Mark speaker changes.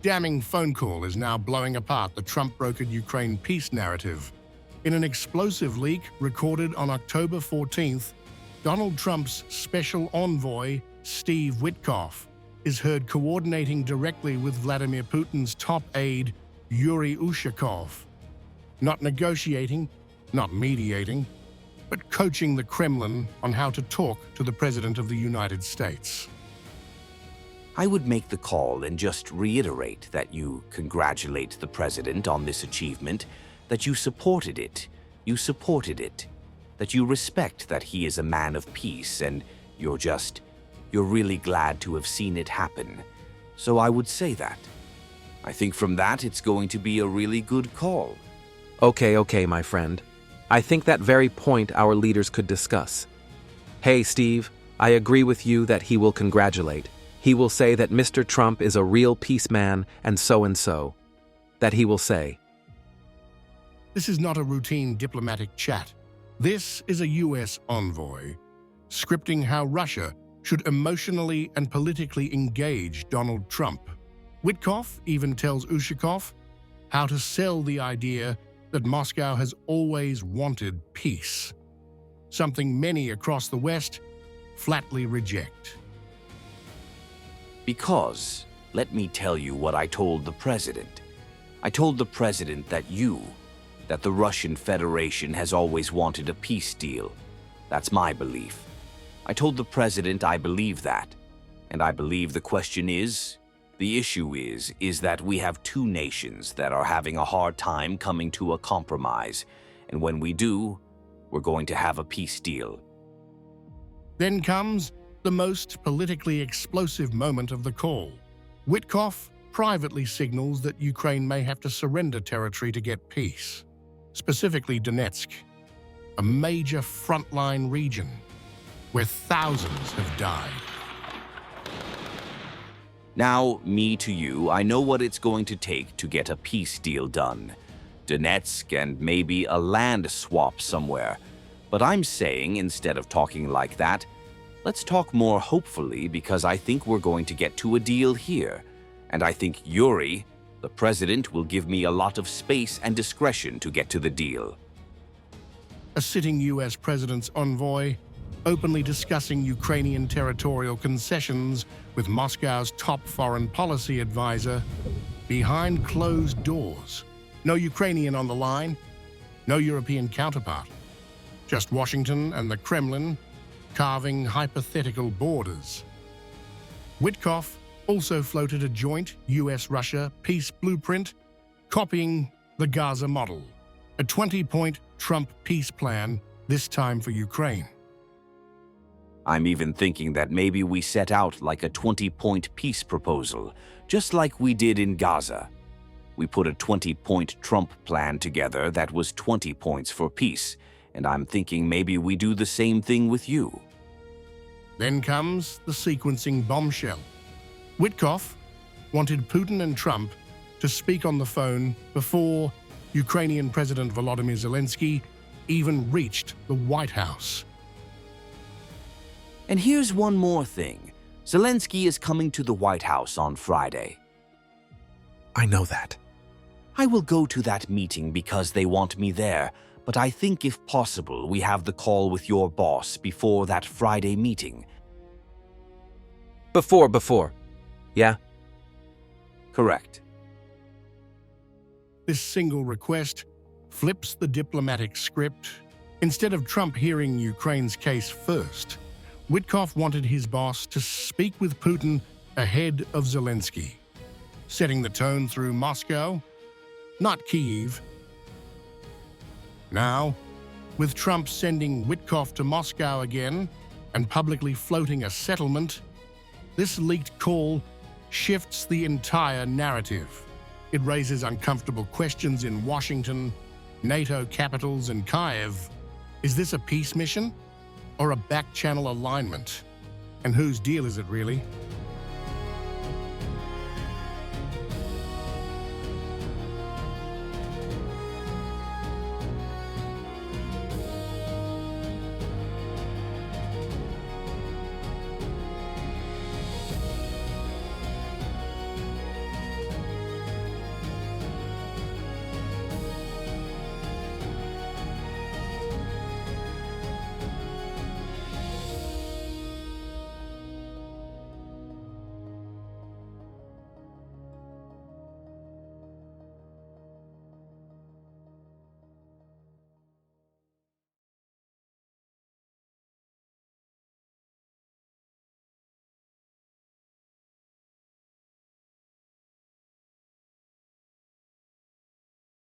Speaker 1: damning phone call is now blowing apart the Trump-brokered Ukraine peace narrative. In an explosive leak recorded on October 14th, Donald Trump's special envoy, Steve Witkoff, is heard coordinating directly with Vladimir Putin's top aide, Yuri Ushakov. Not negotiating, not mediating, but coaching the Kremlin on how to talk to the President of the United States.
Speaker 2: I would make the call and just reiterate that you congratulate the President on this achievement, that you supported it, that you respect that he is a man of peace, and you're really glad to have seen it happen. So I would say that. I think from that it's going to be a really good call.
Speaker 3: Okay, my friend. I think that very point our leaders could discuss. Hey, Steve, I agree with you that he will congratulate. He will say that Mr. Trump is a real peace man and so. That he will say.
Speaker 1: This is not a routine diplomatic chat. This is a U.S. envoy, scripting how Russia should emotionally and politically engage Donald Trump. Witkoff even tells Ushakov how to sell the idea that Moscow has always wanted peace, something many across the West flatly reject.
Speaker 2: Because, let me tell you what I told the President. I told the President that the Russian Federation has always wanted a peace deal. That's my belief. I told the President I believe that. And I believe the issue is that we have two nations that are having a hard time coming to a compromise. And when we do, we're going to have a peace deal.
Speaker 1: Then comes the most politically explosive moment of the call. Witkoff privately signals that Ukraine may have to surrender territory to get peace, specifically Donetsk, a major frontline region where thousands have died.
Speaker 2: Now, me to you, I know what it's going to take to get a peace deal done. Donetsk and maybe a land swap somewhere. But I'm saying, instead of talking like that, let's talk more hopefully, because I think we're going to get to a deal here. And I think Yuri, the President, will give me a lot of space and discretion to get to the deal.
Speaker 1: A sitting U.S. President's envoy openly discussing Ukrainian territorial concessions with Moscow's top foreign policy advisor behind closed doors. No Ukrainian on the line, no European counterpart. Just Washington and the Kremlin carving hypothetical borders. Witkoff also floated a joint U.S.-Russia peace blueprint, copying the Gaza model, a 20-point Trump peace plan, this time for Ukraine.
Speaker 2: I'm even thinking that maybe we set out like a 20-point peace proposal, just like we did in Gaza. We put a 20-point Trump plan together that was 20 points for peace, and I'm thinking maybe we do the same thing with you.
Speaker 1: Then comes the sequencing bombshell. Witkoff wanted Putin and Trump to speak on the phone before Ukrainian President Volodymyr Zelensky even reached the White House.
Speaker 2: And here's one more thing. Zelensky is coming to the White House on Friday.
Speaker 3: I know that.
Speaker 2: I will go to that meeting because they want me there, but I think if possible we have the call with your boss before that Friday meeting.
Speaker 3: Before. Yeah?
Speaker 2: Correct.
Speaker 1: This single request flips the diplomatic script. Instead of Trump hearing Ukraine's case first, Witkoff wanted his boss to speak with Putin ahead of Zelensky, setting the tone through Moscow, not Kyiv. Now, with Trump sending Witkoff to Moscow again and publicly floating a settlement, this leaked call shifts the entire narrative. It raises uncomfortable questions in Washington, NATO capitals, and Kyiv. Is this a peace mission or a back-channel alignment? And whose deal is it really?